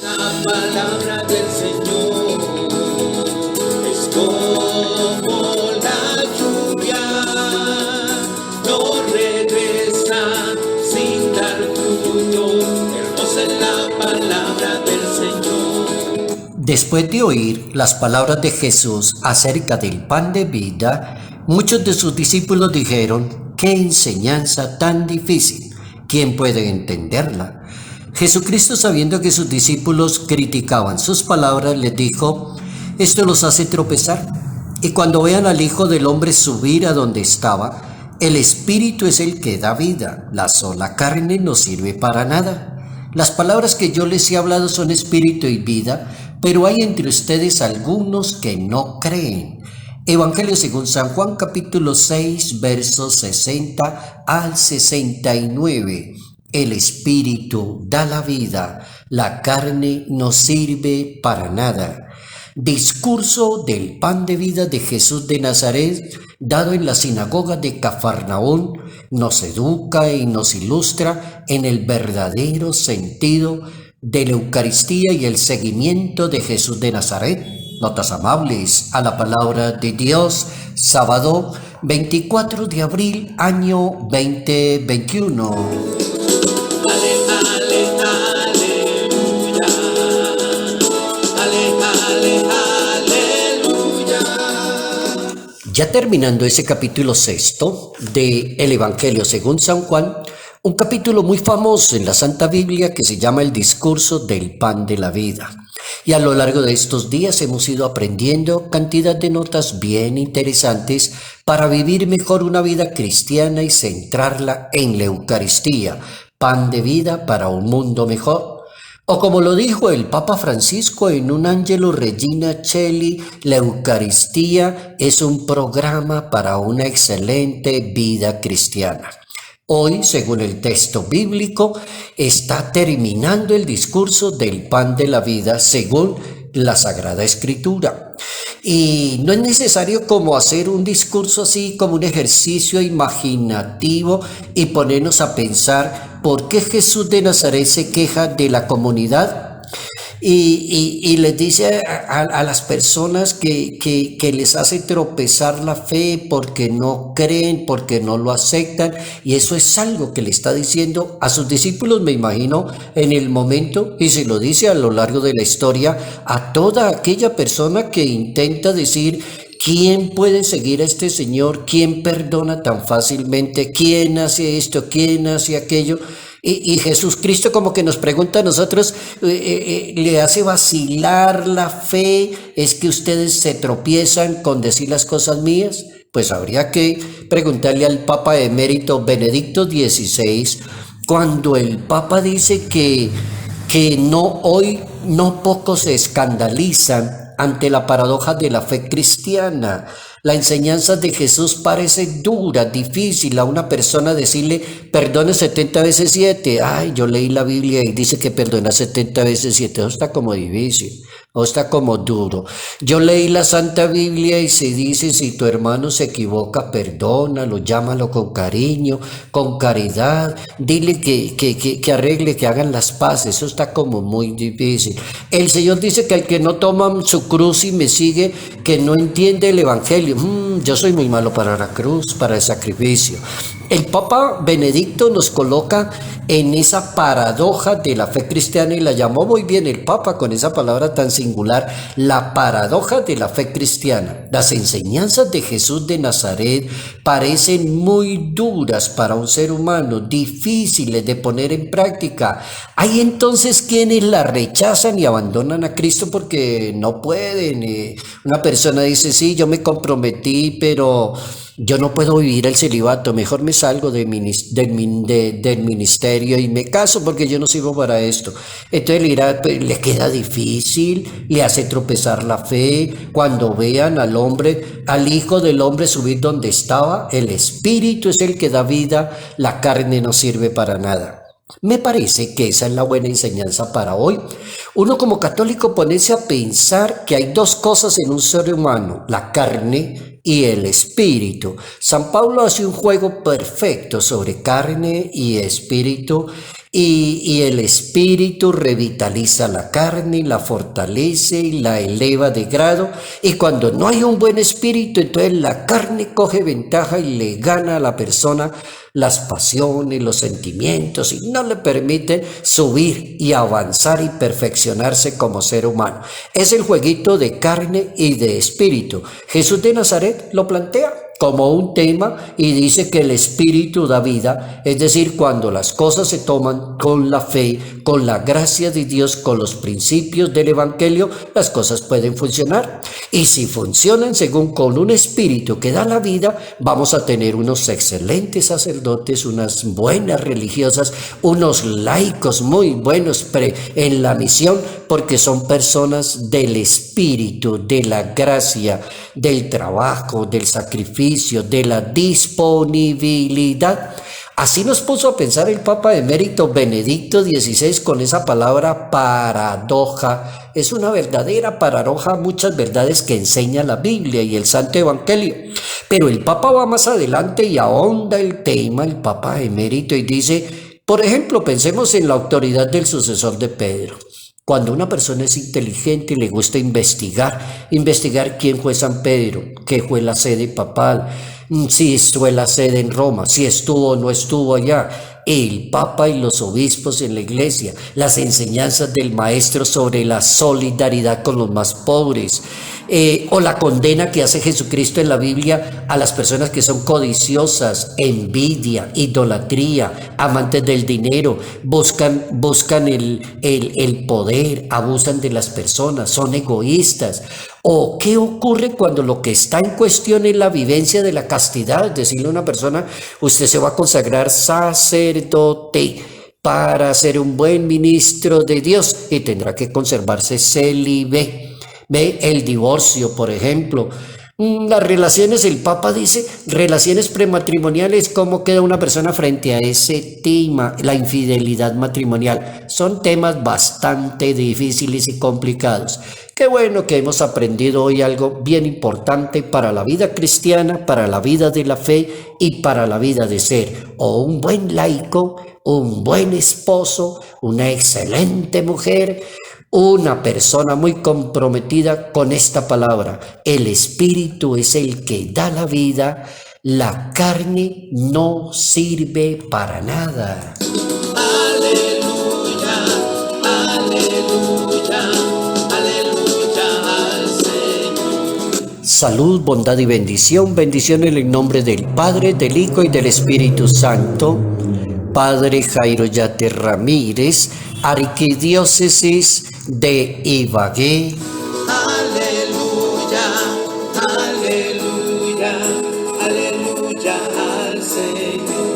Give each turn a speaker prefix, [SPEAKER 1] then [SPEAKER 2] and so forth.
[SPEAKER 1] La palabra del Señor es como la lluvia, no regresa sin dar fruto. Hermosa es la palabra del Señor.
[SPEAKER 2] Después de oír las palabras de Jesús acerca del pan de vida, muchos de sus discípulos dijeron: ¡qué enseñanza tan difícil! ¿Quién puede entenderla? Jesucristo, sabiendo que sus discípulos criticaban sus palabras, les dijo: esto los hace tropezar. Y cuando vean al Hijo del Hombre subir a donde estaba, el Espíritu es el que da vida, la sola carne no sirve para nada. Las palabras que yo les he hablado son espíritu y vida, pero hay entre ustedes algunos que no creen. Evangelio según San Juan, capítulo 6, versos 60 al 69. El Espíritu da la vida, la carne no sirve para nada. Discurso del pan de vida de Jesús de Nazaret, dado en la sinagoga de Cafarnaún, nos educa y nos ilustra en el verdadero sentido de la Eucaristía y el seguimiento de Jesús de Nazaret. Notas amables a la palabra de Dios, sábado 24 de abril, año 2021. Ya terminando ese capítulo sexto del Evangelio según San Juan, un capítulo muy famoso en la Santa Biblia que se llama el discurso del pan de la vida. Y a lo largo de estos días hemos ido aprendiendo cantidad de notas bien interesantes para vivir mejor una vida cristiana y centrarla en la Eucaristía, pan de vida para un mundo mejor. O como lo dijo el Papa Francisco en un Angelo Regina Coeli, la Eucaristía es un programa para una excelente vida cristiana. Hoy, según el texto bíblico, está terminando el discurso del pan de la vida según la Sagrada Escritura. Y no es necesario como hacer un discurso así como un ejercicio imaginativo y ponernos a pensar por qué Jesús de Nazaret se queja de la comunidad y les dice a las personas que les hace tropezar la fe porque no creen, porque no lo aceptan, y eso es algo que le está diciendo a sus discípulos, me imagino, en el momento, y se lo dice a lo largo de la historia a toda aquella persona que intenta decir: ¿quién puede seguir a este Señor? ¿Quién perdona tan fácilmente? ¿Quién hace esto? ¿Quién hace aquello? Y Jesucristo como que nos pregunta a nosotros, le hace vacilar la fe. ¿Es que ustedes se tropiezan con decir las cosas mías? Pues habría que preguntarle al Papa emérito Benedicto XVI, cuando el Papa dice que hoy no pocos se escandalizan ante la paradoja de la fe cristiana. La enseñanza de Jesús parece dura, difícil a una persona decirle: perdone 70 veces 7. Ay, yo leí la Biblia y dice que perdona 70 veces 7. Eso está como difícil, o está como duro. Yo leí la Santa Biblia y se dice: si tu hermano se equivoca, perdónalo, llámalo con cariño, con caridad, dile que arregle, que hagan las paces. Eso está como muy difícil. El Señor dice que el que no toma su cruz y me sigue, que no entiende el Evangelio. Yo soy muy malo para la cruz, para el sacrificio. El Papa Benedicto nos coloca en esa paradoja de la fe cristiana, y la llamó muy bien el Papa con esa palabra tan singular: la paradoja de la fe cristiana. Las enseñanzas de Jesús de Nazaret parecen muy duras para un ser humano, difíciles de poner en práctica. Hay entonces quienes la rechazan y abandonan a Cristo porque no pueden. Una persona dice: sí, yo me comprometí, pero yo no puedo vivir el celibato, mejor me salgo del ministerio y me caso porque yo no sirvo para esto. Entonces le queda difícil, le hace tropezar la fe. Cuando vean al Hijo del Hombre subir donde estaba, el Espíritu es el que da vida, la carne no sirve para nada. Me parece que esa es la buena enseñanza para hoy. Uno como católico ponerse a pensar que hay dos cosas en un ser humano: la carne y el espíritu. San Pablo hace un juego perfecto sobre carne y espíritu, y el espíritu revitaliza la carne, la fortalece y la eleva de grado. Y cuando no hay un buen espíritu, entonces la carne coge ventaja y le gana a la persona las pasiones, los sentimientos y no le permite subir y avanzar y perfeccionarse como ser humano. Es el jueguito de carne y de espíritu. Jesús de Nazaret lo plantea como un tema y dice que el espíritu da vida, es decir, cuando las cosas se toman con la fe, con la gracia de Dios, con los principios del evangelio, las cosas pueden funcionar. Y si funcionan según con un espíritu que da la vida, vamos a tener unos excelentes sacerdotes, unas buenas religiosas, unos laicos muy buenos en la misión, porque son personas del espíritu, de la gracia, del trabajo, del sacrificio, de la disponibilidad. Así nos puso a pensar el Papa Emérito Benedicto XVI con esa palabra paradoja. Es una verdadera paradoja, muchas verdades que enseña la Biblia y el Santo Evangelio. Pero el Papa va más adelante y ahonda el tema, el Papa Emérito, y dice, por ejemplo, pensemos en la autoridad del sucesor de Pedro. Cuando una persona es inteligente y le gusta investigar quién fue San Pedro, qué fue la sede papal, si fue la sede en Roma, si estuvo o no estuvo allá, el Papa y los obispos en la iglesia, las enseñanzas del maestro sobre la solidaridad con los más pobres, o la condena que hace Jesucristo en la Biblia a las personas que son codiciosas, envidia, idolatría, amantes del dinero, buscan el poder, abusan de las personas, son egoístas. ¿O qué ocurre cuando lo que está en cuestión es la vivencia de la castidad? Decirle a una persona, usted se va a consagrar sacerdote para ser un buen ministro de Dios y tendrá que conservarse célibe. Ve el divorcio, por ejemplo. Las relaciones, el Papa dice, relaciones prematrimoniales, ¿cómo queda una persona frente a ese tema? La infidelidad matrimonial. Son temas bastante difíciles y complicados. Qué bueno que hemos aprendido hoy algo bien importante para la vida cristiana, para la vida de la fe y para la vida de ser o un buen laico, un buen esposo, una excelente mujer, una persona muy comprometida con esta palabra. El espíritu es el que da la vida, la carne no sirve para nada.
[SPEAKER 1] Aleluya, aleluya, aleluya al Señor.
[SPEAKER 2] Salud, bondad y bendición. Bendición en el nombre del Padre, del Hijo y del Espíritu Santo. Padre Jairo Yate Ramírez, Arquidiócesis de Ibagué.
[SPEAKER 1] Aleluya, aleluya, aleluya al Señor.